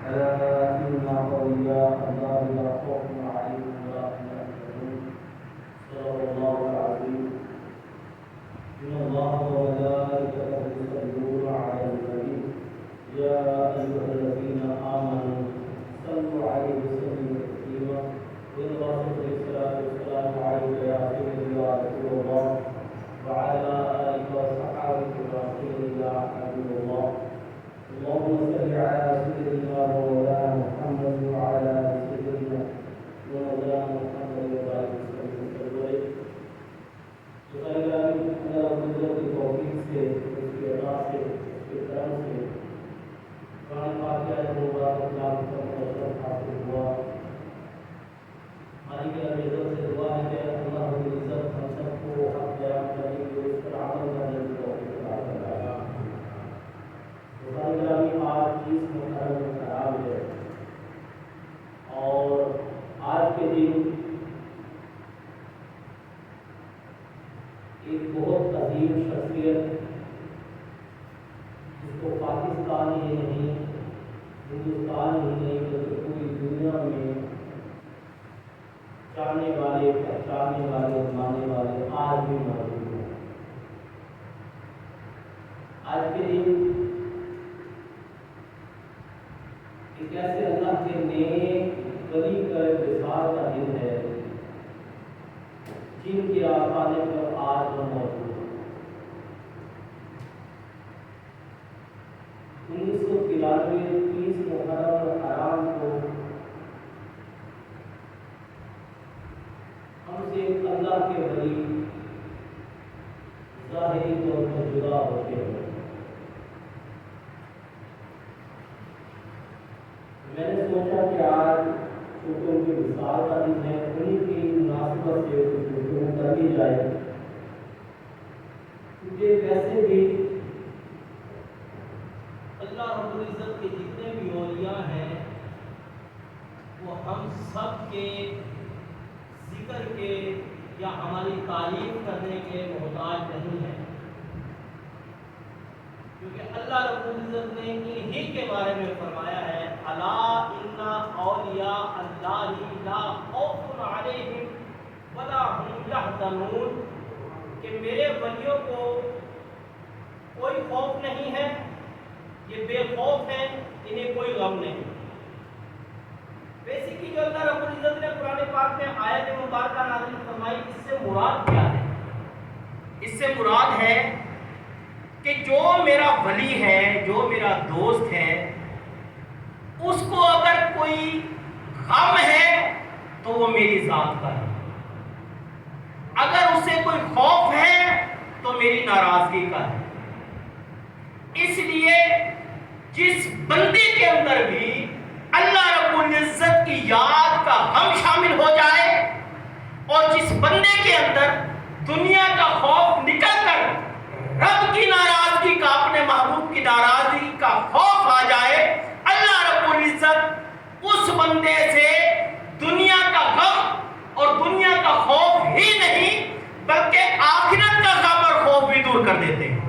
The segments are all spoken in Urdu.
ألا إن أولياء الله لا خوف عليهم ولا هم يحزنون صدق الله العظيم. إن الله وملائكته يصلون على النبي يا أيها الذين آمنوا صلوا عليه وسلموا تسليما. إن الله الصلاة والسلام عليك يا سيدي يا رسول الله وعلى آلك وصحبه وسلم يا حبيب الله. اللهم صل على سيدنا ومولانا محمد وعلى سيدنا ومولانا محمد وعلى سيدنا اللہ قدرت کی توفیق سے اس کی عطا سے اس کے کرم سے قرآن فاتحہ مبارک نام کا حاصل ہوا. مالک العزت سے دعا ہے کہ اللہ رب العزت ہم سب کو حق بیان کرنے کے اس پر عمل کرنے کی توفیق عطا فرمائے. آج 30 محرم خراب ہے اور آج کے دن ایک بہت عظیم شخصیت جس کو پاکستان ہی نہیں ہندوستان ہی نہیں بلکہ پوری دنیا میں جاننے والے پہچاننے والے ماننے والے آج بھی موجود ہیں. آج کے دن ایک ایسے اللہ کے نیک ولی کا وصال کا دن ہے جن کے آنے پر آج ہم موجود ہیں. 1993 30 محرم حرام کو ہم سے اللہ کے ولی ظاہری طور پر جدا ہوتے ہیں. میں نے سوچا کہ آج چونکہ ان کی وصال کا دن ہے انہیں کی مناسبت سے گفتگو کر لی جائے کیونکہ ویسے بھی اللہ رب العزت کے جتنے بھی اولیاء ہیں وہ ہم سب کے ذکر کے یا ہماری تعریف کرنے کے محتاج نہیں ہیں کیونکہ اللہ رب العزت نے انہی کے بارے میں فرمایا ہے الا ان اولیاء اللہ لا خوف علیہم ولا هم یحزنون کہ میرے ولیوں کو کوئی خوف نہیں ہے یہ بے خوف ہیں انہیں کوئی غم نہیں. بیسیکلی جو اللہ رب العزت نے قرآن پاک میں آیت مبارکہ نازل فرمائی اس سے مراد کیا ہے؟ اس سے مراد ہے کہ جو میرا ولی ہے جو میرا دوست ہے اس کو اگر کوئی غم ہے تو وہ میری ذات کا ہے, اگر اسے کوئی خوف ہے تو میری ناراضگی کا ہے. اس لیے جس بندے کے اندر بھی اللہ رب العزت کی یاد کا غم شامل ہو جائے اور جس بندے کے اندر دنیا کا خوف نکل کر رب کی ناراضگی کا اپنے محبوب کی ناراضگی کا خوف آ جائے اللہ رب العزت اس بندے سے دنیا کا غم اور دنیا کا خوف ہی نہیں بلکہ آخرت کا غم اور خوف بھی دور کر دیتے ہیں.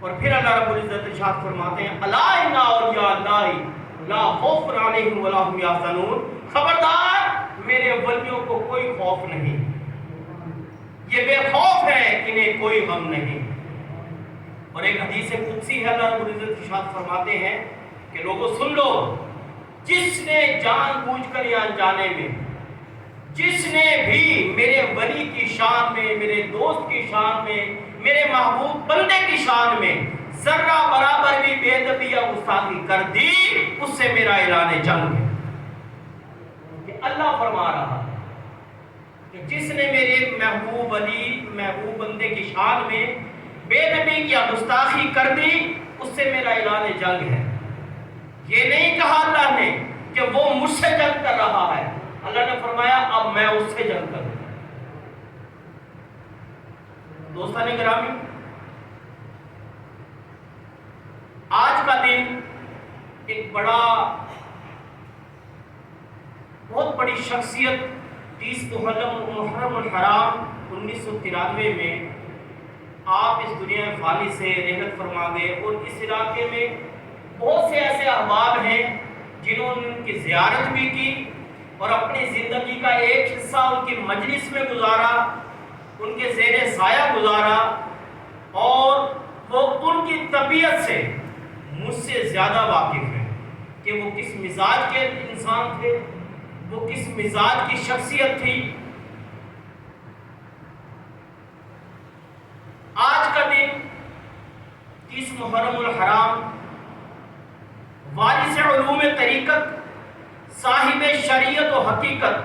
اور پھر اللہ رب العزت ارشاد فرماتے ہیں الا ان اولیاء اللہ لا خوف علیہم ولا هم یحزنون, خبردار میرے ولیوں کو کوئی خوف نہیں, یہ بے خوف ہے انہیں کوئی غم نہیں. اور ایک حدیث قدسی ہے اللہ رب العزت ارشاد فرماتے ہیں کہ لوگوں سن لو, جس نے جان بوجھ کر یا انجانے میں جس نے بھی میرے ولی کی شان میں میرے دوست کی شان میں میرے محبوب بندے کی شان میں ذرہ برابر بھی بے ادبی یا گستاخی کر دی اس سے میرا اعلان جنگ ہے. کہ اللہ فرما رہا ہے کہ جس نے میرے محبوب ولی محبوب بندے کی شان میں بے ادبی یا گستاخی کر دی اس سے میرا اعلان جنگ ہے. یہ نہیں کہا اللہ نے کہ وہ مجھ سے جنگ کر رہا ہے, اللہ نے فرمایا اب میں اس سے جنگ کروں. دوستان گرامی, آج کا دن ایک بہت بڑی شخصیت 30 محرم الحرام 1993 میں آپ اس دنیا فانی سے رحلت فرما گئے. اور اس علاقے میں بہت سے ایسے احباب ہیں جنہوں نے ان کی زیارت بھی کی اور اپنی زندگی کا ایک حصہ ان کی مجلس میں گزارا، ان کے زیر سایہ گزارا، اور وہ ان کی طبیعت سے مجھ سے زیادہ واقف ہے کہ وہ کس مزاج کے انسان تھے، وہ کس مزاج کی شخصیت تھی۔ آج کا دن 30 محرم الحرام وارث علوم طریقت، صاحب شریعت و حقیقت،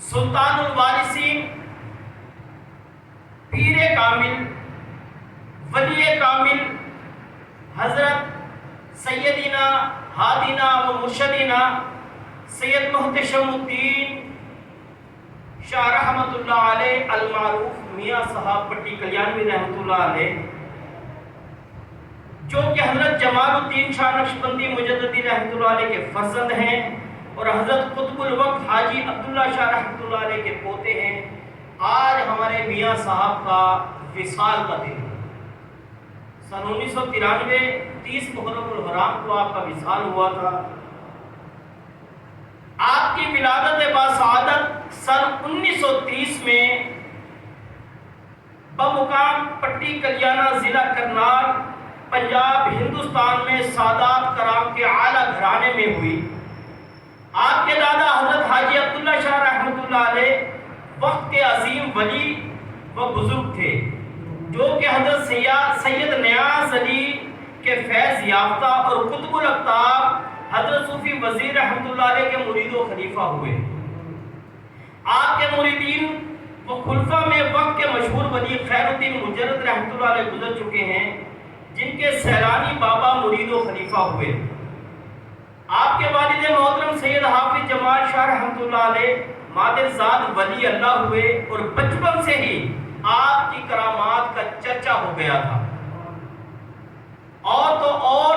سلطان الوارثین، پیر کامل، ولی کامل، حضرت سیدنا ہادینا و مرشدینا سید محتشم الدین شاہ رحمت اللہ علیہ المعروف میاں صاحب پٹی کلیانوی رحمت اللہ علیہ، جو کہ حضرت جمال الدین شاہ نقشبندی مجددی رحمت اللہ علیہ کے فرزند ہیں اور حضرت قطب الوقت حاجی عبداللہ شاہ رحمت اللہ علیہ کے پوتے ہیں۔ آج ہمارے میاں صاحب کا وصال کا دن ہے۔ سن 1993 30 محرم الحرام کو آپ کا وصال ہوا تھا۔ آپ کی ولادت باسعادت سن 1930 میں بمقام پٹی کلیانہ ضلع کرنال پنجاب ہندوستان میں سادات کرام کے اعلیٰ گھرانے میں ہوئی۔ آپ کے دادا حضرت حاجی عبداللہ شاہ رحمت اللہ علیہ وقت کے عظیم ولی و بزرگ تھے، جو کہ حضرت سید نیاز علی کے فیض یافتہ اور قطب الاقطاب حضرت صوفی وزیر رحمت اللہ علیہ کے مرید و خلیفہ ہوئے۔ آپ کے مریدین و خلفاء میں وقت کے مشہور ولی خیر الدین مجرد رحمت اللہ علیہ گزر چکے ہیں، جن کے سیلانی بابا مرید و خلیفہ ہوئے۔ آپ کے والد محترم سید حافظ جمال شاہ رحمت اللہ علیہ مادر زاد ولی اللہ ہوئے اور بچپن سے ہی آپ کی کرامات کا چرچا ہو گیا تھا۔ اور تو اور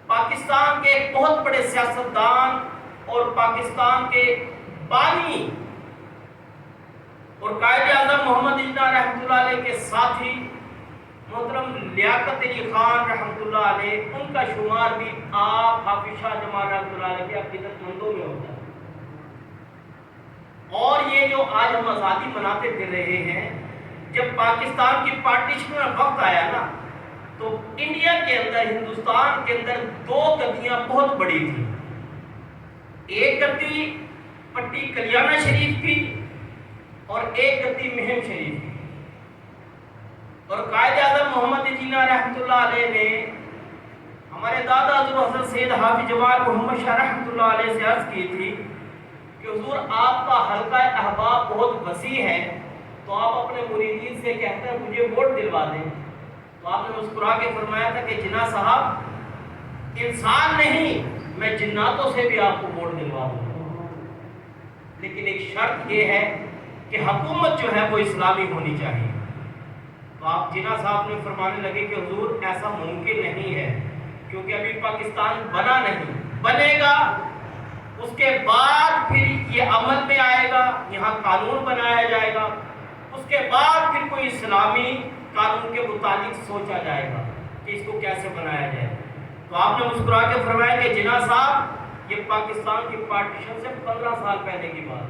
پاکستان کے ایک بہت بڑے سیاستدان اور پاکستان کے بانی اور قائد اعظم محمد جناح رحمت اللہ علیہ کے ساتھی محترم لیاقت علی خان رحمت اللہ علیہ، ان کا شمار بھی آپ حافظ شاہ جمال رحمت اللہ علیہ کے عقیدت مندوں میں ہوتا ہے۔ اور یہ جو آج ہم آزادی مناتے پھر رہے ہیں، جب پاکستان کی پارٹیشن کا وقت آیا نا، تو انڈیا کے اندر، ہندوستان کے اندر دو گدیاں بہت بڑی تھیں۔ ایک گدی پٹی کلیانہ شریف کی اور ایک گدی مہم شریف کی، اور قائد اعظم محمد جناح رحمت اللہ علیہ نے ہمارے دادا حضرت سید حافظ جمال محمد شاہ رحمت اللہ علیہ سے عرض کی تھی کہ حضور آپ کا حلقہ احباب بہت وسیع ہے، تو آپ اپنے مریدین سے کہتے ہیں مجھے ووٹ دلوا دیں۔ تو آپ نے مسکرا کے فرمایا تھا کہ جناح صاحب انسان نہیں، میں جناتوں سے بھی آپ کو ووٹ دلوا دوں، لیکن ایک شرط یہ ہے کہ حکومت جو ہے وہ اسلامی ہونی چاہیے۔ تو آپ جناح صاحب نے فرمانے لگے کہ حضور ایسا ممکن نہیں ہے، کیونکہ ابھی پاکستان بنا نہیں، بنے گا، اس کے بعد پھر یہ عمل میں آئے گا، یہاں قانون بنایا جائے گا، اس کے بعد پھر کوئی اسلامی قانون کے متعلق سوچا جائے گا کہ اس کو کیسے بنایا جائے۔ تو آپ نے مسکرا کے فرمایا کہ جناح صاحب یہ پاکستان کی پارٹیشن سے 15 سال پہلے کی بات۔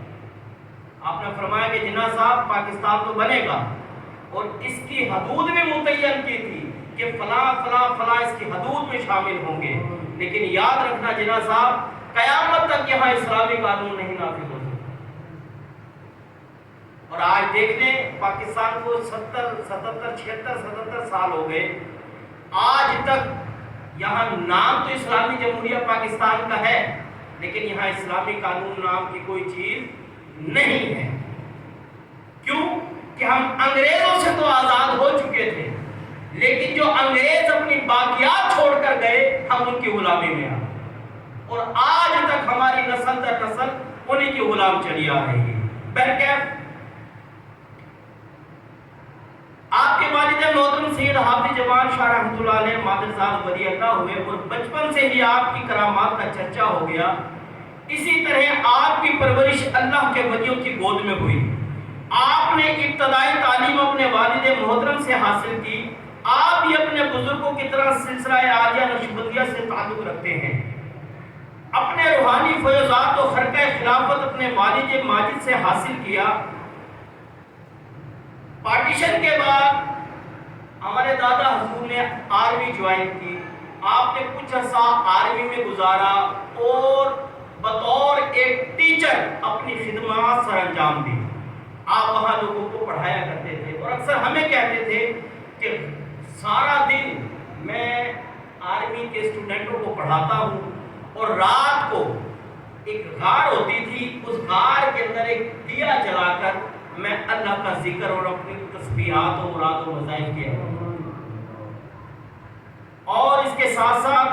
آپ نے فرمایا کہ جناح صاحب پاکستان تو بنے گا، اور اس کی حدود بھی متعین کی تھی کہ فلاں فلاں فلاں اس کی حدود میں شامل ہوں گے، لیکن یاد رکھنا جناح صاحب قیامت تک یہاں اسلامی قانون نہیں نافذ ہو سکتا۔ اور آج دیکھ لیں پاکستان کو 77 سال ہو گئے، آج تک یہاں نام تو اسلامی جمہوریہ پاکستان کا ہے، لیکن یہاں اسلامی قانون نام کی کوئی چیز نہیں ہے۔ کیوں کہ ہم انگریزوں سے تو آزاد ہو چکے تھے، لیکن جو انگریز اپنی باقیات چھوڑ کر گئے ہم ان کی غلامی میں آ، اور آج تک ہماری نسل در نسل انہی کی غلام چلی آ رہی ہے۔ بہرکیف آپ کے والد محترم سید حافظ جمال شاہ رحمت اللہ علیہ مادر زاد ولی اللہ ہوئے، اور بچپن سے ہی آپ کی کرامات کا چرچا ہو گیا۔ اسی طرح آپ کی پرورش اللہ کے ولیوں کی گود میں ہوئی۔ آپ نے ابتدائی تعلیم اپنے والد محترم سے حاصل کی، آپ بھی اپنے بزرگوں کی طرح سلسلہ عالیہ نقشبندیہ سے تعلق رکھتے ہیں. اپنے روحانی فیضات و خرقہ خلافت اپنے والد ماجد سے حاصل کیا. پارٹیشن کے بعد ہمارے دادا حضور نے آرمی جوائن کی. آپ نے کچھ عرصہ آرمی میں گزارا اور بطور ایک ٹیچر اپنی خدمات سر انجام دی. آپ وہاں لوگوں کو پڑھایا کرتے تھے اور اکثر ہمیں کہتے تھے کہ سارا دن میں آرمی کے اسٹوڈنٹوں کو پڑھاتا ہوں اور رات کو ایک غار ہوتی تھی, اس غار کے اندر ایک دیا جلا کر میں اللہ کا ذکر اور اپنی تسبیحات و مراد و مذاہب کیا. اور اس کے ساتھ ساتھ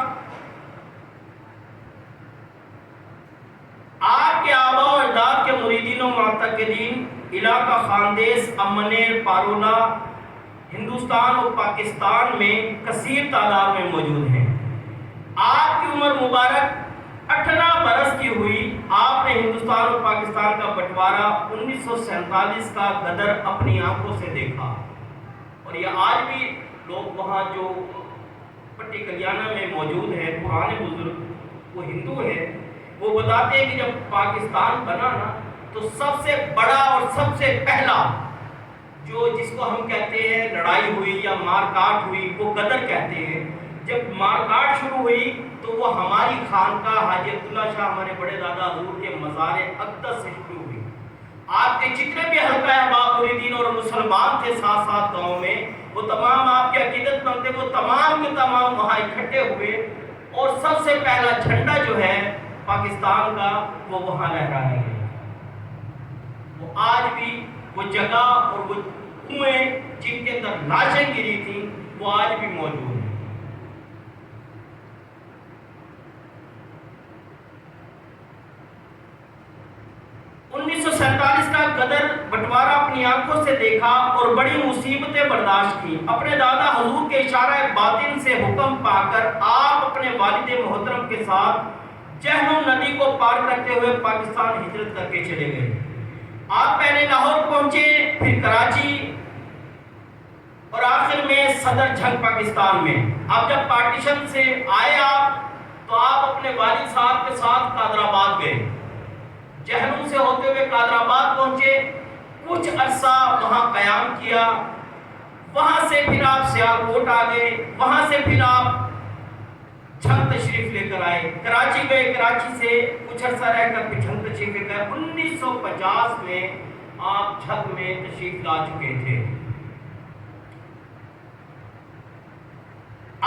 آپ کے آباء و اجداد کے مریدین و معتقدین علاقہ خاندیس, امنیر, پارولا, ہندوستان اور پاکستان میں کثیر تعداد میں موجود ہیں. آپ کی عمر مبارک 18 برس کی ہوئی. آپ نے ہندوستان اور پاکستان کا بٹوارہ 1947 کا غدر اپنی آنکھوں سے دیکھا, اور یہ آج بھی لوگ وہاں جو پٹی کلیانہ میں موجود ہیں پرانے بزرگ وہ ہندو ہیں, وہ بتاتے ہیں کہ جب پاکستان بنا نا تو سب سے بڑا اور سب سے پہلا جو جس کو ہم کہتے ہیں لڑائی ہوئی یا مار کاٹ ہوئی وہ غدر کہتے ہیں. جب مار کاٹ شروع ہوئی تو وہ ہماری خانقاہ حاجی عبداللہ شاہ ہمارے بڑے دادا حضور کے مزار اقدس سے شروع ہوئی. آپ کے جتنے بھی حلقہ احباب مریدین اور مسلمان تھے ساتھ ساتھ گاؤں میں, وہ تمام آپ کے عقیدت مند تھے, وہ تمام کے تمام وہاں اکٹھے ہوئے اور سب سے پہلا جھنڈا جو ہے پاکستان کا وہ وہاں لہرایا گیا. وہ آج بھی وہ جگہ اور وہ کنویں جن کے اندر لاشیں گری تھیں وہ آج بھی موجود ہیں. انیس سو سینتالیس کا غدر بٹوارہ اپنی آنکھوں سے دیکھا اور بڑی مصیبتیں برداشت کی. اپنے دادا حضور کے اشارہ باطن سے حکم پا کر آپ اپنے والد محترم کے ساتھ جہلم ندی کو پار کرتے ہوئے پاکستان ہجرت کر کے چلے گئے. آپ پہلے لاہور پہنچے, پھر کراچی اور آخر میں صدر جنگ پاکستان میں. اب جب پارٹیشن سے آئے آپ تو آپ اپنے والد صاحب کے ساتھ قادر آباد گئے. جہلم سے ہوتے ہوئے قادر آباد پہنچے, کچھ عرصہ وہاں قیام کیا. وہاں سے پھر آپ سیالکوٹ آ گئے, وہاں سے پھر آپ جھنگ تشریف لے کر آئے. کراچی گئے, کراچی سے کچھ عرصہ رہ کر پھر جھنگ تشریف لے کر 1950 میں آپ جھنگ میں تشریف لا چکے تھے.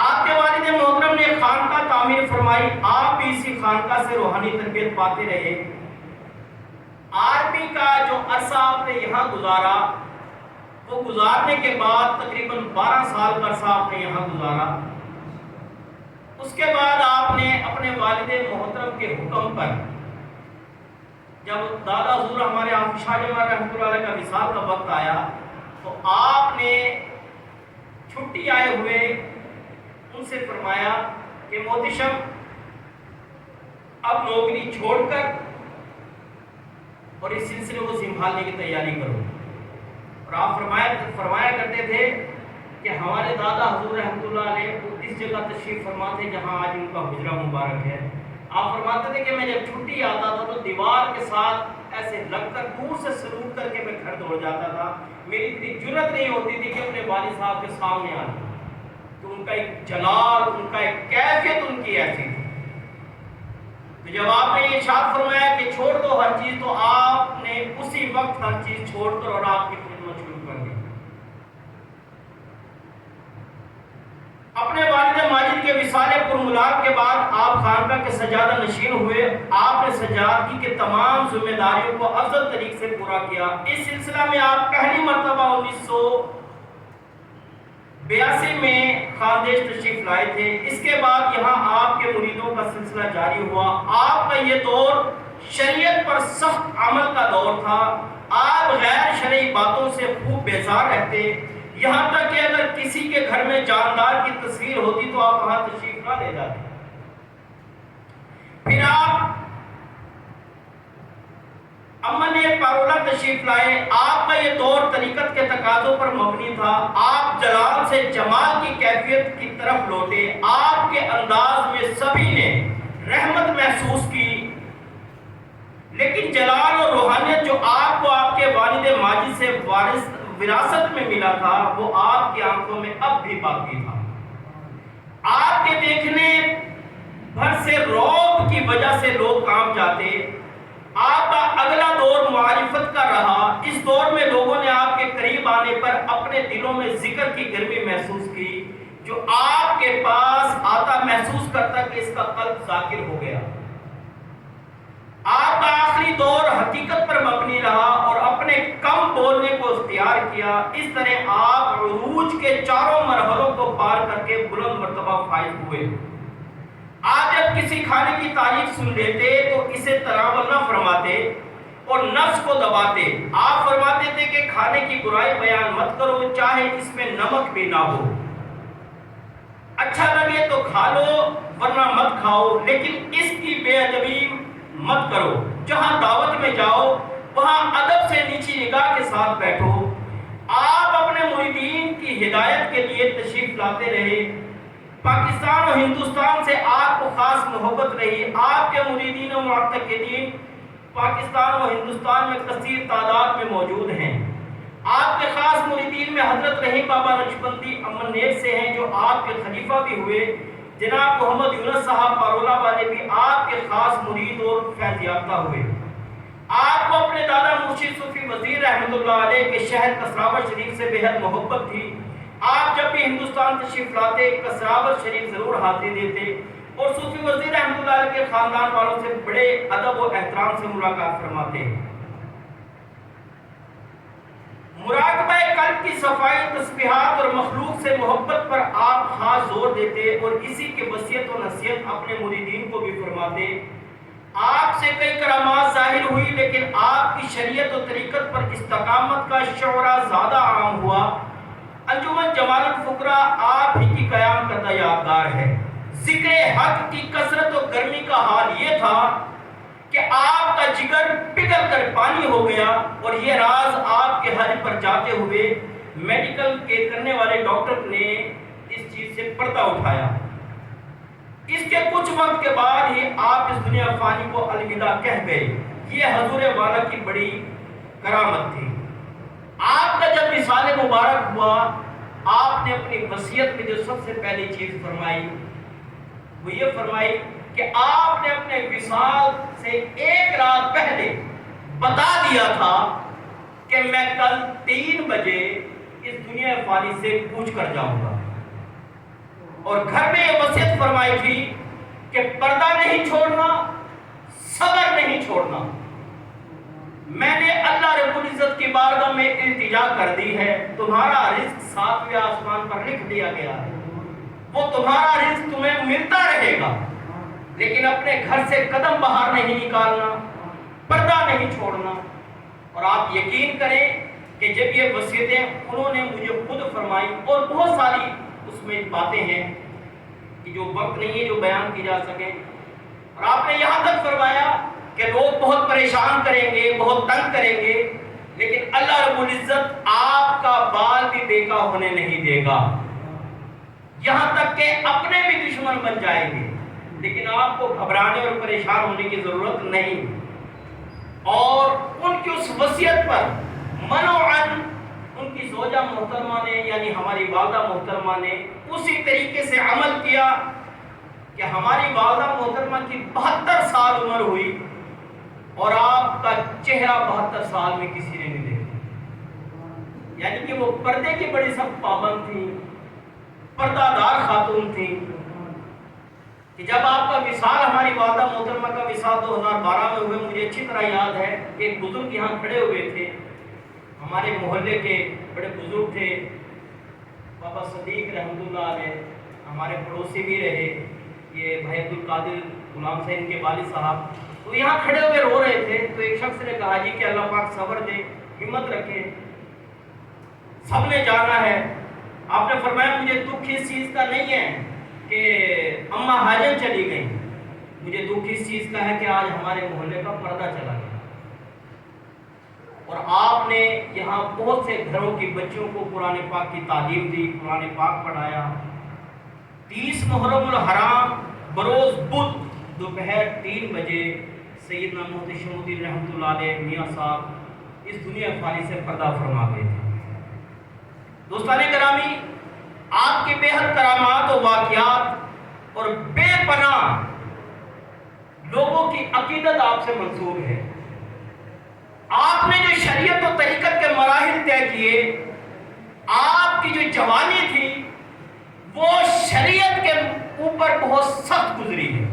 آپ کے والد محترم نے خانقاہ تعمیر فرمائی, آپ بھی اسی خانقاہ سے روحانی تربیت پاتے رہے. آرمی کا جو عرصہ آپ نے یہاں گزارا وہ گزارنے کے بعد تقریباً 12 سال کا عرصہ آپ نے یہاں گزارا. اس کے بعد آپ نے اپنے والد محترم کے حکم پر جب دادا حضور ہمارے حافظ شاہ جمال رحمۃ اللہ علیہ کا وصال کا وقت آیا تو آپ نے چھٹی آئے ہوئے ان سے فرمایا کہ محتشم اب نوکری چھوڑ کر اور اس سلسلے کو سنبھالنے کی تیاری کرو. اور آپ فرمایا کرتے تھے کہ ہمارے دادا حضور رحمۃ اللہ علیہ اس جگہ تشریف فرما تھے جہاں آج ان کا حجرہ مبارک ہے. آپ فرماتے تھے کہ میں جب چھٹی آتا تھا تو دیوار کے ساتھ ایسے لگ کر دور سے سلوٹ کر کے میں گھر دوڑ جاتا تھا. میری اتنی جرت نہیں ہوتی تھی کہ اپنے والد صاحب کے سامنے آ جاؤں. تو ان کا ایک جلال, ان کا ایک کیفیت ان کی ایسی تھی. تو جب آپ نے یہ ارشاد فرمایا کہ چھوڑ دو ہر چیز, تو آپ نے اسی وقت ہر چیز چھوڑ کر اور آپ کی خدمت شروع کر دی. اپنے والد ماجد کے وصال پرملال کے بعد آپ خانقاہ کے سجادہ نشین ہوئے. آپ نے سجادگی کے تمام ذمہ داریوں کو افضل طریقے سے پورا کیا. اس سلسلہ میں آپ پہلی مرتبہ 1982 میں خاندیش تشریف لائے تھے. اس کے بعد یہاں آپ کے مریدوں کا سلسلہ جاری ہوا. آپ کا یہ دور شریعت پر سخت عمل کا دور تھا. آپ غیر شرعی باتوں سے خوب بیزار رہتے, یہاں تک کہ اگر کسی کے گھر میں جاندار کی تصویر ہوتی تو آپ وہاں تشریف نہ لے جاتے. پھر آپ امن پارولا مولانا تشریف لائے، آپ کا یہ دور طریقت کے تقاضوں پر مبنی تھا، آپ جلال سے جمال کی کیفیت کی طرف لوٹے، آپ کے انداز میں سبھی نے رحمت محسوس کی، لیکن جلال اور روحانیت جو آپ کو آپ کے والد ماجد سے وراثت میں ملا تھا وہ آپ کی آنکھوں میں اب بھی باقی تھا۔ آپ کے دیکھنے بھر سے رعب کی وجہ سے لوگ کانپ جاتے۔ آپ کا اگلا دور معرفت کا رہا، اس دور میں لوگوں نے آپ کے قریب آنے پر اپنے دلوں میں ذکر کی گرمی محسوس کی، جو آپ کے پاس آتا محسوس کرتا کہ اس کا قلب ذاکر ہو گیا۔ آپ کا آخری دور حقیقت پر مبنی رہا اور اپنے کم بولنے کو اختیار کیا۔ اس طرح آپ عروج کے چاروں مرحلوں کو پار کر کے بلند مرتبہ فائز ہوئے۔ آپ جب کسی کھانے کی تعریف سن لیتے تو اسے تناول نہ فرماتے اور نفس کو دباتے۔ آپ فرماتے تھے کہ کھانے کی برائی بیان مت کرو، چاہے اس میں نمک بھی نہ ہو، اچھا لگے تو کھا لو ورنہ مت کھاؤ، لیکن اس کی بے ادبی مت کرو۔ جہاں دعوت میں جاؤ وہاں ادب سے نیچی نگاہ کے ساتھ بیٹھو۔ آپ اپنے مریدین کی ہدایت کے لیے تشریف لاتے رہے۔ پاکستان اور ہندوستان سے آپ کو خاص محبت رہی۔ آپ کے مریدین و معتقدین پاکستان اور ہندوستان میں کثیر تعداد میں موجود ہیں۔ آپ کے خاص مریدین میں حضرت رحیم بابا نقشبندی امنیٹ سے ہیں، جو آپ کے خلیفہ بھی ہوئے۔ جناب محمد یونس صاحب پارولہ والے بھی آپ کے خاص مرید اور فیض یافتہ ہوئے۔ آپ کو اپنے دادا مرشد صوفی وزیر رحمۃ اللہ علیہ کے شہر کسراوت شریف سے بے حد محبت تھی۔ آپ جب بھی ہندوستان تشریف لاتے کسراوت شریف ضرور حاضری دیتے اور صوفی وزیر رحمۃ اللہ علیہ کے خاندان والوں سے بڑے ادب و احترام سے ملاقات فرماتے۔ مراقبہ قلب کی صفائی، تسبیحات اور مخلوق سے محبت پر آپ خاص زور دیتے اور اسی کے وصیت و نصیحت اپنے مریدین کو بھی فرماتے۔ آپ سے کئی کرامات ظاہر ہوئی، لیکن آپ کی شریعت و طریقت پر استقامت کا شعرہ زیادہ عام ہوا۔ انجمن جمال الفقراء آپ ہی کی قیام کردہ یادگار ہے۔ ذکر حق کی کثرت و گرمی کا حال یہ تھا کہ آپ کا جگر پگھل کر پانی ہو گیا، اور یہ راز آپ کے حج پر جاتے ہوئے میڈیکل کے کرنے والے ڈاکٹر نے اس چیز سے پردہ اٹھایا۔ اس کے کچھ وقت کے بعد ہی آپ اس دنیا فانی کو الوداع کہہ گئے۔ یہ حضور والا کی بڑی کرامت تھی۔ آپ کا جب وصال مبارک ہوا، آپ نے اپنی وصیت میں جو سب سے پہلی چیز فرمائی وہ یہ فرمائی کہ آپ نے اپنے وصال سے ایک رات پہلے بتا دیا تھا کہ میں کل 3 بجے اس دنیا فانی سے کوچ کر جاؤں گا، اور گھر میں یہ وصیت فرمائی تھی کہ پردہ نہیں چھوڑنا، صبر نہیں چھوڑنا۔ میں نے اللہ رب العزت کی بارگاہ میں التجا کر دی ہے، تمہارا رزق 7ویں آسمان پر لکھ دیا گیا ہے، وہ تمہارا رزق تمہیں ملتا رہے گا، لیکن اپنے گھر سے قدم باہر نہیں نکالنا، پردہ نہیں چھوڑنا۔ اور آپ یقین کریں کہ جب یہ وصیتیں انہوں نے مجھے خود فرمائی، اور بہت ساری اس میں باتیں ہیں کہ جو وقت نہیں ہے جو بیان کی جا سکے، اور آپ نے یہاں تک فرمایا کہ لوگ بہت پریشان کریں گے، بہت تنگ کریں گے، لیکن اللہ رب العزت آپ کا بال بھی بیکا ہونے نہیں دے گا، یہاں تک کہ اپنے بھی دشمن بن جائیں گے، لیکن آپ کو گھبرانے اور پریشان ہونے کی ضرورت نہیں۔ اور ان کی اس وصیت پر منوعاً ان کی زوجہ محترمہ نے، یعنی ہماری والدہ محترمہ نے اسی طریقے سے عمل کیا کہ ہماری والدہ محترمہ کی 72 سال عمر ہوئی، اور آپ کا چہرہ 72 سال میں کسی نے نہیں دیکھا۔ یعنی کہ وہ پردے کی بڑی سخت پابند تھی، پردہ دار خاتون تھی، کہ جب آپ کا وصال، ہماری والدہ محترمہ کا وصال 2012 میں ہوئے، مجھے اچھی طرح یاد ہے کہ ایک بزرگ یہاں کھڑے ہوئے تھے، ہمارے محلے کے بڑے بزرگ تھے، بابا صدیق رحمۃ اللہ علیہ، ہمارے پڑوسی بھی رہے، یہ بھائی عبدالقادر غلام حسین کے والد صاحب، تو یہاں کھڑے ہوئے رو رہے تھے۔ تو ایک شخص نے کہا جی کہ اللہ پاک صبر دے، ہمت رکھے، سب نے جانا ہے۔ آپ نے فرمایا مجھے دکھ اس چیز کا نہیں ہے کہ اماں حاجن چلی گئی، مجھے دکھ اس چیز کا ہے کہ آج ہمارے محلے کا پردہ چلا گیا۔ اور آپ نے یہاں بہت سے گھروں کی بچیوں کو قرآن پاک کی تعلیم دی، قرآن پاک پڑھایا۔ 30 محرم الحرام بروز بدھ دوپہر 3 بجے سیدنا مفتی شمودی رحمۃ اللہ علیہ میاں صاحب اس دنیا فانی سے پردہ فرما گئے تھے۔ دوستان گرامی، آپ کی بے حد کرامات و واقعات اور بے پناہ لوگوں کی عقیدت آپ سے منسوب ہے۔ آپ نے جو شریعت و طریقت کے مراحل طے کیے، آپ کی جو جوانی تھی وہ شریعت کے اوپر بہت سخت گزری ہے۔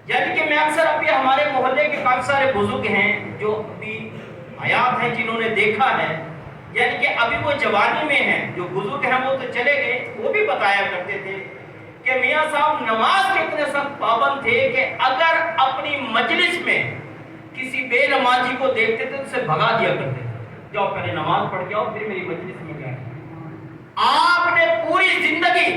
یعنی کہ میں اکثر ابھی ہمارے محلے کے کافی سارے بزرگ ہیں جو ابھی حیات ہیں، جنہوں نے دیکھا ہے، یعنی کہ ابھی وہ جوانی میں ہیں، جو بزرگ ہیں وہ تو چلے گئے، وہ بھی بتایا کرتے تھے کہ میاں صاحب نماز کے اتنے سخت پابند تھے کہ اگر اپنی مجلس میں کسی بے نمازی کو دیکھتے تھے تو اسے بھگا دیا کرتے تھے، جاؤ پہلے نماز پڑھ کے آؤ پھر میری مجلس میں جائیں۔ آپ نے پوری زندگی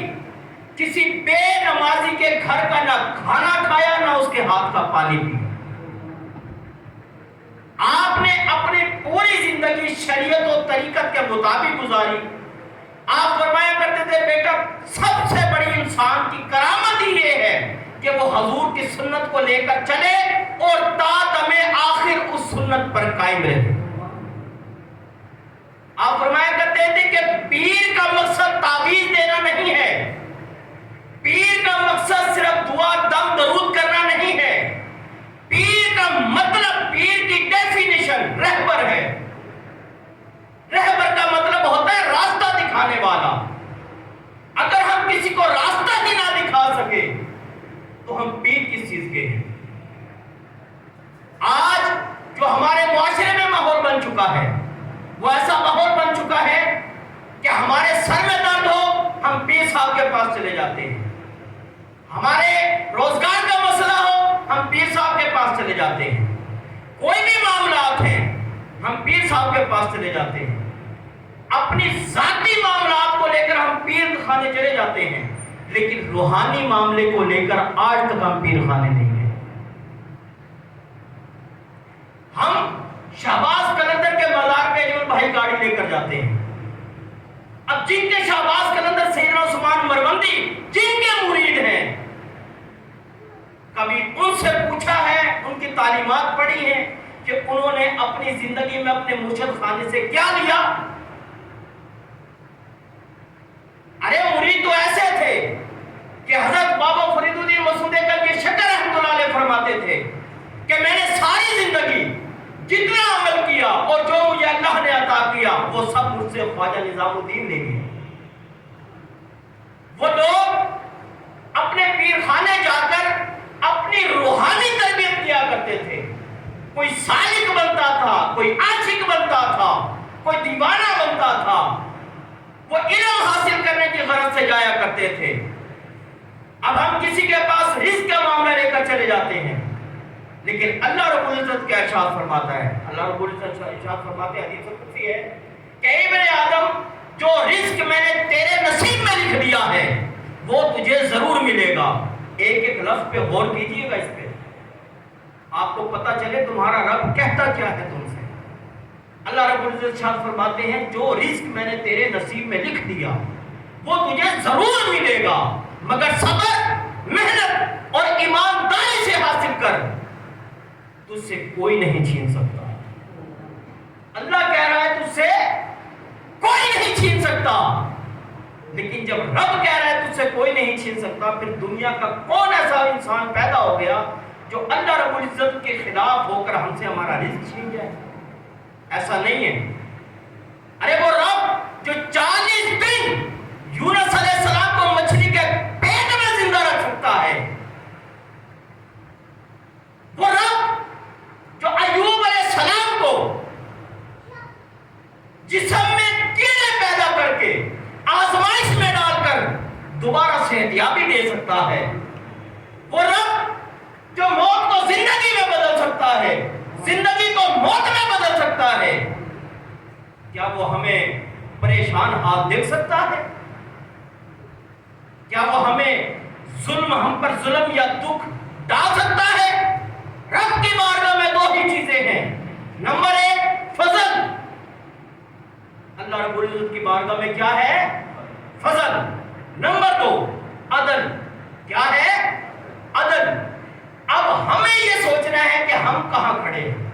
کسی بے نمازی کے گھر کا نہ کھانا کھایا نہ اس کے ہاتھ کا پانی پیا۔ آپ نے اپنی پوری زندگی شریعت و طریقت کے مطابق گزاری۔ آپ فرمایا کرتے تھے بیٹا سب سے بڑی انسان کی کرامت ہی یہ ہے کہ وہ حضور کی سنت کو لے کر چلے اور تا دم آخر اس سنت پر قائم رہے۔ آپ فرمایا کرتے تھے کہ پیر کا مقصد تعویذ دینا نہیں ہے، پیر کا مقصد صرف دعا دم درود کرنا نہیں ہے، پیر کا مطلب، پیر کی ڈیفینیشن رہبر ہے۔ رہبر کا مطلب ہوتا ہے راستہ دکھانے والا۔ اگر ہم کسی کو راستہ ہی نہ دکھا سکے تو ہم پیر کس چیز کے ہیں؟ آج جو ہمارے معاشرے میں ماحول بن چکا ہے وہ ایسا ماحول بن چکا ہے کہ ہمارے سر میں درد ہو ہم پیر صاحب کے پاس چلے جاتے ہیں، ہمارے روزگار کا مسئلہ ہو ہم پیر صاحب کے پاس چلے جاتے ہیں، کوئی بھی معاملات ہیں ہم پیر صاحب کے پاس چلے جاتے ہیں، اپنی ذاتی معاملات کو لے کر ہم پیر خانے چلے جاتے ہیں، لیکن روحانی معاملے کو لے کر آج تک ہم پیر خانے نہیں گئے۔ ہم شہباز کلندر کے مزار پہ اجمل بھائی گاڑی لے کر جاتے ہیں، اب جن کے شہباز کلندر سیدنا عثمان مروندی جن کے مرید ہیں، کبھی ان سے پوچھا ہے، ان کی تعلیمات پڑھی ہیں کہ انہوں نے اپنی زندگی میں اپنے مرشد خانے سے کیا لیا؟ ارے مرید تو ایسے تھے کہ حضرت بابا فرید الدین مسعود کلچی شکر رحمۃ اللہ علیہ فرماتے تھے کہ میں نے ساری زندگی جتنا عمل کیا اور جو مجھے اللہ نے عطا کیا وہ سب مجھ سے خواجہ نظام الدین نے لیا۔ وہ لوگ اپنے پیر خانے جا کر اپنی روحانی تربیت کیا کرتے تھے، کوئی سالک بنتا تھا، کوئی عاشق بنتا تھا، کوئی دیوانہ بنتا تھا، وہ علم حاصل کرنے کی غرض سے جایا کرتے تھے۔ اب ہم کسی کے پاس رزق کا معاملہ لے کر چلے جاتے ہیں، لیکن اللہ رب العزت کیا ارشاد فرماتا ہے؟ اللہ رب العزت ارشاد فرماتے ہیں، حدیث قدسی ہے کہ ابن آدم جو رزق میں نے تیرے نصیب میں لکھ دیا ہے وہ تجھے ضرور ملے گا۔ ایک ایک لفظ پہ غور کیجئے گا، اس پہ آپ کو پتہ چلے تمہارا رب کہتا کیا ہے تم سے۔ اللہ رب العزت ارشاد فرماتے ہیں جو رزق میں نے تیرے نصیب میں لکھ دیا وہ تجھے ضرور ملے گا، مگر صبر، محنت اور ایمانداری سے حاصل کر، تجھ سے کوئی نہیں چھین سکتا۔ اللہ کہہ رہا ہے تجھ سے کوئی نہیں چھین سکتا، لیکن جب رب کہہ رہا ہے تجھ سے کوئی نہیں چھین سکتا، پھر دنیا کا کون ایسا انسان پیدا ہو گیا جو اللہ رب العزت کے خلاف ہو کر ہم سے ہمارا رزق چھین جائے؟ ایسا نہیں ہے۔ ارے وہ رب جو 40 دن یونس علیہ السلام کو مچھلی کے پیٹ میں زندہ رکھ سکتا ہے، وہ رب جو ایوب علیہ السلام کو جسم میں کیڑے پیدا کر کے آزمائش میں ڈال کر دوبارہ صحتیابی دے سکتا ہے، وہ رب جو موت کو زندگی میں بدل سکتا ہے، زندگی کو موت میں بدل سکتا ہے، کیا وہ ہمیں پریشان حال دیکھ سکتا ہے؟ کیا وہ ہمیں ہم پر ظلم یا دکھ ڈال سکتا ہے؟ رب کی بارگاہ میں دو ہی چیزیں ہیں، نمبر 1 اللہ رب العزت کی بارگاہ میں کیا ہے؟ فضل. نمبر 2 عدل. کیا ہے؟ عدل. اب ہمیں یہ سوچنا ہے کہ ہم کہاں کھڑے ہیں.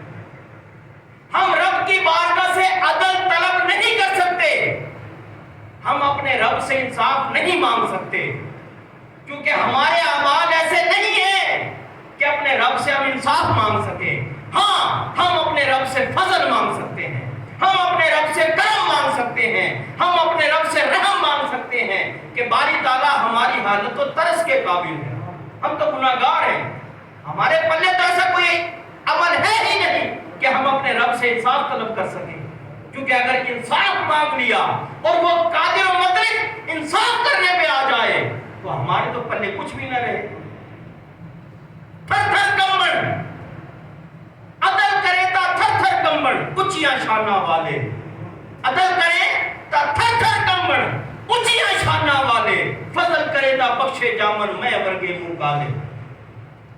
ہم رب کی بارگاہ سے عدل طلب نہیں کر سکتے. ہم اپنے رب سے انصاف نہیں مانگ سکتے، کیونکہ ہمارے اعمال ایسے نہیں ہیں کہ اپنے رب سے ہم انصاف مانگ سکیں. ہاں، ہم اپنے رب سے فضل مانگ سکتے ہیں، ہم اپنے رب سے کرم مانگ سکتے ہیں، ہم اپنے رب سے رحم مانگ سکتے ہیں کہ باری تعالیٰ ہماری حالت و ترس کے قابل ہے. ہم تو گناہگار ہیں، ہمارے پلے تو ایسا کوئی عمل ہے ہی نہیں کہ ہم اپنے رب سے انصاف طلب کر سکیں. کیونکہ اگر انصاف مانگ لیا اور وہ قادر و مطلق انصاف کرنے پہ آ جائے تو ہمارے تو پلے کچھ بھی نہ رہے. تھر تھر کمبڑ عدل کرے تا تھر تھر کمبڑ اونچیاں شانہ والے. عدل کرے تا تھر تھر کمبڑ اونچیاں شانہ والے. فضل کرے تا بخشے جامن میں ورگے منہ کالے.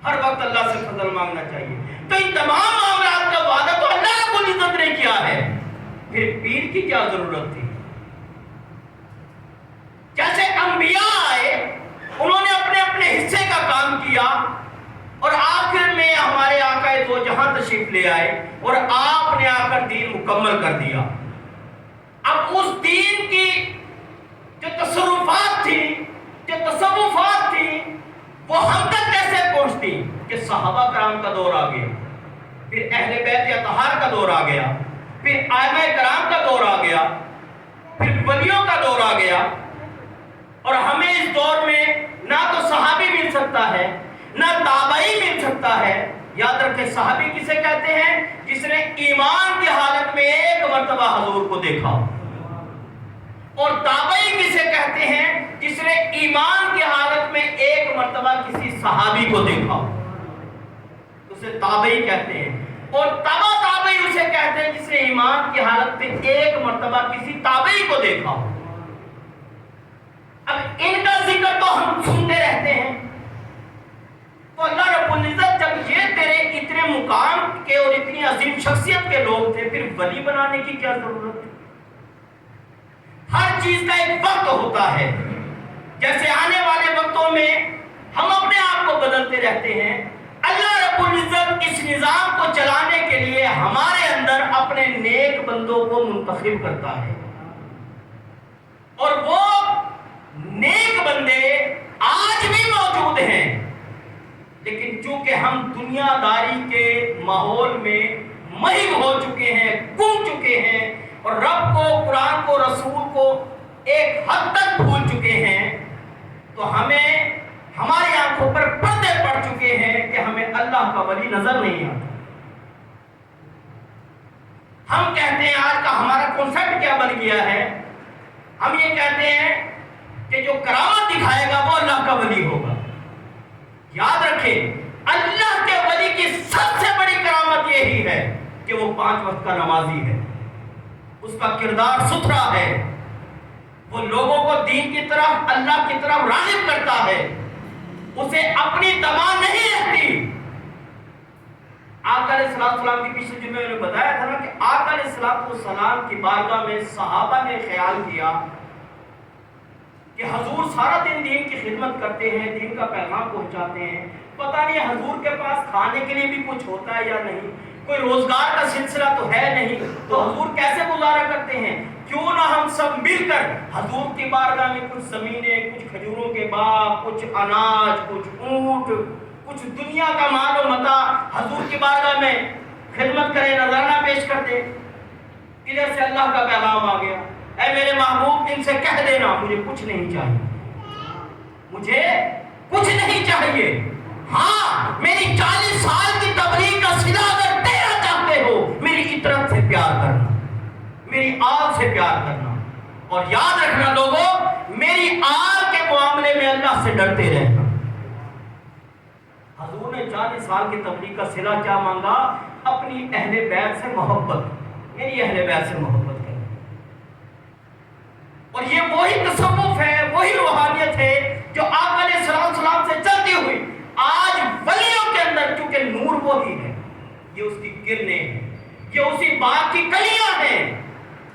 ہر وقت اللہ سے فضل مانگنا چاہیے. تو ان تمام معاملات کا وعدہ تو اللہ رب العزت نے کیا ہے، پھر پیر کی کیا ضرورت تھی؟ جیسے انبیاء آئے، انہوں نے اپنے اپنے حصے کا کام کیا اور آخر میں ہمارے آقا دو جہاں تشریف لے آئے اور آپ نے آ کر دین مکمل کر دیا. اب اس دین کی جو تصرفات تھی، جو تصوفات تھی، وہ ہم تک کیسے پہنچتی کہ صحابہ کرام کا دور آ گیا، پھر اہل بیت اطہار کا دور آ گیا، پھر ائمہ کرام کا دور آ گیا، پھر ولیوں کا دور آ گیا. اور ہمیں اس دور میں نہ تو صحابی مل سکتا ہے، نہ تابعی مل سکتا ہے. یاد رکھیں، صحابی کسے کہتے ہیں؟ جس نے ایمان کی حالت میں ایک مرتبہ حضور کو دیکھا. اور تابعی کسے کہتے ہیں؟ جس نے ایمان کی حالت میں ایک مرتبہ کسی صحابی کو دیکھا، اسے تابعی کہتے ہیں. اور تبع تابعی اسے کہتے ہیں جس نے ایمان کی حالت میں ایک مرتبہ کسی تابعی کو دیکھا. اب ان کا ذکر تو ہم سنتے رہتے ہیں. تو اللہ رب العزت جب یہ تیرے اتنے مقام کے اور اتنی عظیم شخصیت کے لوگ تھے، پھر ولی بنانے کی کیا ضرورت تھی؟ ہر چیز کا ایک وقت ہوتا ہے. جیسے آنے والے وقتوں میں ہم اپنے آپ کو بدلتے رہتے ہیں، اللہ رب العزت اس نظام کو چلانے کے لیے ہمارے اندر اپنے نیک بندوں کو منتخب کرتا ہے. اور وہ نیک بندے آج بھی موجود ہیں، لیکن چونکہ ہم دنیا داری کے ماحول میں محو ہو چکے ہیں، گم چکے ہیں، اور رب کو، قرآن کو، رسول کو ایک حد تک بھول چکے ہیں، تو ہمیں ہماری آنکھوں پر پردے پڑ چکے ہیں کہ ہمیں اللہ کا ولی نظر نہیں آتا. ہم کہتے ہیں، آج کا ہمارا کنسپٹ کیا بن گیا ہے، ہم یہ کہتے ہیں کہ جو کرامت دکھائے گا وہ اللہ کا ولی ہوگا. یاد رکھیں، اللہ کے ولی کی سب سے بڑی کرامت یہی ہے کہ وہ 5 وقت کا نمازی ہے، اس کا کردار ستھرا ہے، وہ لوگوں کو دین کی طرف، اللہ کی طرف راغب کرتا ہے، اسے اپنی تمام نہیں رہتی. آقا علیہ السلام کی پچھلے جمعے میں بتایا تھا نا کہ آقا علیہ السلام کی بارگاہ میں صحابہ نے خیال کیا کہ حضور سارا دن دین کی خدمت کرتے ہیں، دین کا پیغام پہنچاتے ہیں، پتہ نہیں حضور کے پاس کھانے کے لیے بھی کچھ ہوتا ہے یا نہیں، کوئی روزگار کا سلسلہ تو ہے نہیں، تو حضور کیسے گزارا کرتے ہیں؟ کیوں نہ ہم سب مل کر حضور کی بارگاہ میں کچھ زمینیں، کچھ کھجوروں کے باغ، کچھ اناج، کچھ اونٹ، کچھ دنیا کا مال و متاع حضور کی بارگاہ میں خدمت کریں، نذرانہ پیش کر دیں. ادھر سے اللہ کا پیغام آ گیا، اے میرے محبوب ان سے کہہ دینا مجھے کچھ نہیں چاہیے، مجھے کچھ نہیں چاہیے. ہاں، میری 40 سال کی تبلیغ کا صلہ اگر دینا چاہتے ہو، میری اطرت سے پیار کرنا، میری آل سے پیار کرنا. اور یاد رکھنا لوگوں، میری آل کے معاملے میں اللہ سے ڈرتے رہنا. حضور نے 40 سال کی تبلیغ کا صلہ کیا مانگا؟ اپنی اہل بیت سے محبت، میری اہل بیت سے محبت کریں. اور یہ وہی تصوف ہے، وہی روحانیت ہے جو آقا علیہ السلام سے چلتی ہوئی آج ولیوں کے اندر، کیونکہ نور وہی ہے، یہ اس کی کرنیں ہیں، یہ اسی باغ کی کلیاں ہیں،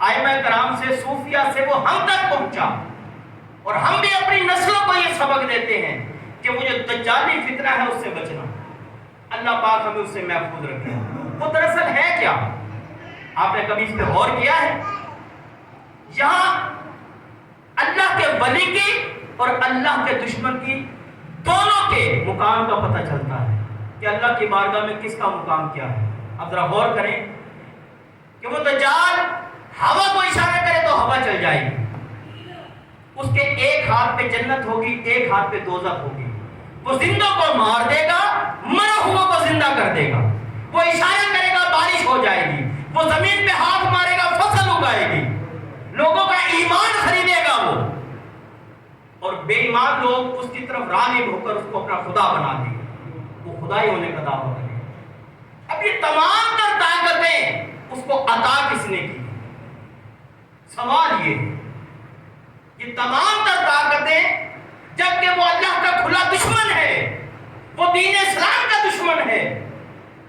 ائمہ کرام سے، صوفیہ سے وہ ہم تک پہنچا، اور ہم بھی اپنی نسلوں کو یہ سبق دیتے ہیں کہ وہ جو دجالی فتنہ ہے اس سے بچنا، اللہ پاک ہمیں اس سے محفوظ رکھے۔ وہ دراصل ہے کیا؟ آپ نے کبھی اس پہ غور کیا ہے؟ یہاں اللہ کے ولی کی اور اللہ کے دشمن کی دونوں کے مقام کا پتہ چلتا ہے کہ اللہ کی بارگاہ میں کس کا مقام کیا ہے۔ اب ذرا غور کریں کہ وہ دجال ہوا کو اشارہ کرے تو ہوا چل جائے گی، اس کے ایک ہاتھ پہ جنت ہوگی، ایک ہاتھ پہ دوزخ ہوگی، وہ زندوں کو مار دے گا، مرا ہوا کو زندہ کر دے گا، وہ اشارہ کرے گا بارش ہو جائے گی، وہ زمین پہ ہاتھ مارے گا فصل اگائے گی، لوگوں کا ایمان خریدے گا وہ، اور بے ایمان لوگ اس کی طرف راغب ہو کر اس کو اپنا خدا بنا دیں گے، وہ خدائی ہونے کا دعویٰ کرے گا۔ اب یہ تمام تر طاقتیں اس کو عطا کس نے کی؟ سوال یہ ہے، یہ تمام تر طاقتیں جبکہ وہ اللہ کا کھلا دشمن ہے، وہ دین اسلام کا دشمن ہے،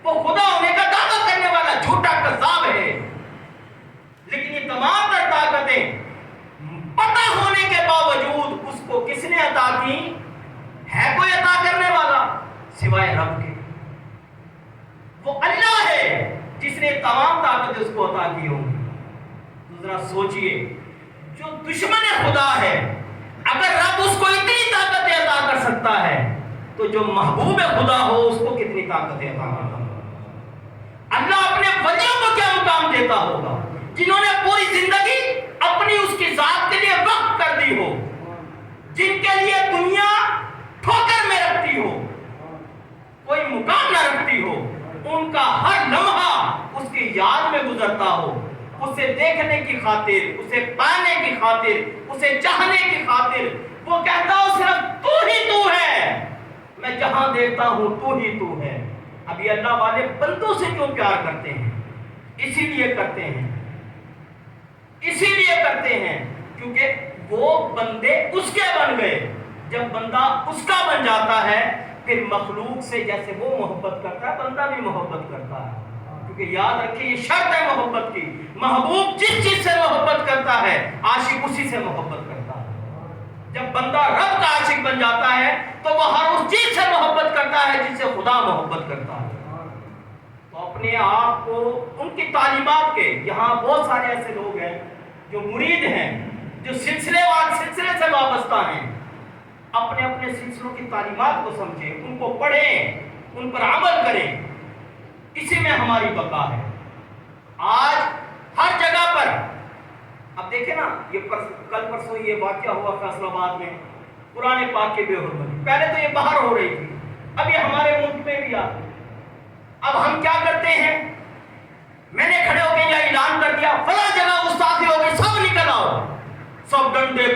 وہ خدا ہونے کا دعویٰ کرنے والا جھوٹا کذاب ہے، لیکن یہ تمام تر طاقتیں پتہ ہونے کے باوجود اس کو کس نے عطا کی؟ ہے کوئی عطا کرنے والا سوائے رب کے؟ وہ اللہ ہے جس نے تمام طاقتیں اس کو عطا کی ہوں گی۔ تو ذرا سوچئے، جو دشمن خدا ہے اگر رب اس کو اتنی طاقتیں عطا کر سکتا ہے تو جو محبوب خدا ہو اس کو کتنی طاقتیں عطا کرتا ہوگا؟ اللہ اپنے ولیوں کو کیا مقام دیتا ہوگا جنہوں نے پوری زندگی اپنی اس کی ذات کے لیے وقف کر دی ہو، جن کے لیے دنیا ٹھوکر میں رکھتی ہو، کوئی مقام نہ رکھتی ہو، ان کا ہر لمحہ اس کی یاد میں گزرتا ہو، اسے دیکھنے کی خاطر، اسے پانے کی خاطر، اسے چاہنے کی خاطر وہ کہتا ہو صرف تو ہی تو ہے، میں جہاں دیکھتا ہوں تو ہی تو ہے۔ اب یہ اللہ والے بندوں سے کیوں پیار کرتے ہیں؟ اسی لیے کرتے ہیں، اسی لیے کرتے ہیں کیونکہ وہ بندے اس کے بن گئے۔ جب بندہ اس کا بن جاتا ہے پھر مخلوق سے جیسے وہ محبت کرتا ہے بندہ بھی محبت کرتا ہے، کیونکہ یاد رکھیں یہ شرط ہے محبت کی، محبوب جس چیز سے محبت کرتا ہے عاشق اسی سے محبت کرتا ہے۔ جب بندہ رب کا عاشق بن جاتا ہے تو وہ ہر اس چیز سے محبت کرتا ہے جس سے خدا محبت کرتا ہے۔ تو اپنے آپ کو ان کی تعلیمات کے، یہاں بہت سارے ایسے لوگ ہیں جو مرید ہیں، جو سلسلے سے وابستہ ہیں، اپنے اپنے سلسلوں کی تعلیمات کو سمجھیں، ان کو پڑھیں، ان پر عمل کریں، اسی میں ہماری بقا ہے۔ آج ہر جگہ پر اب دیکھیں نا، یہ کل پرسوں یہ واقعہ ہوا فیصل آباد میں، قرآن پاک کی بے حرمتی، پہلے تو یہ باہر ہو رہی تھی، اب یہ ہمارے ملک میں بھی آتی۔ اب ہم کیا کرتے ہیں؟ میں نے کھڑے ہو کے یہ اعلان کر دیا فلاں جگہ گستاخی ہوگی، سب نکل آؤ، سب ڈنڈے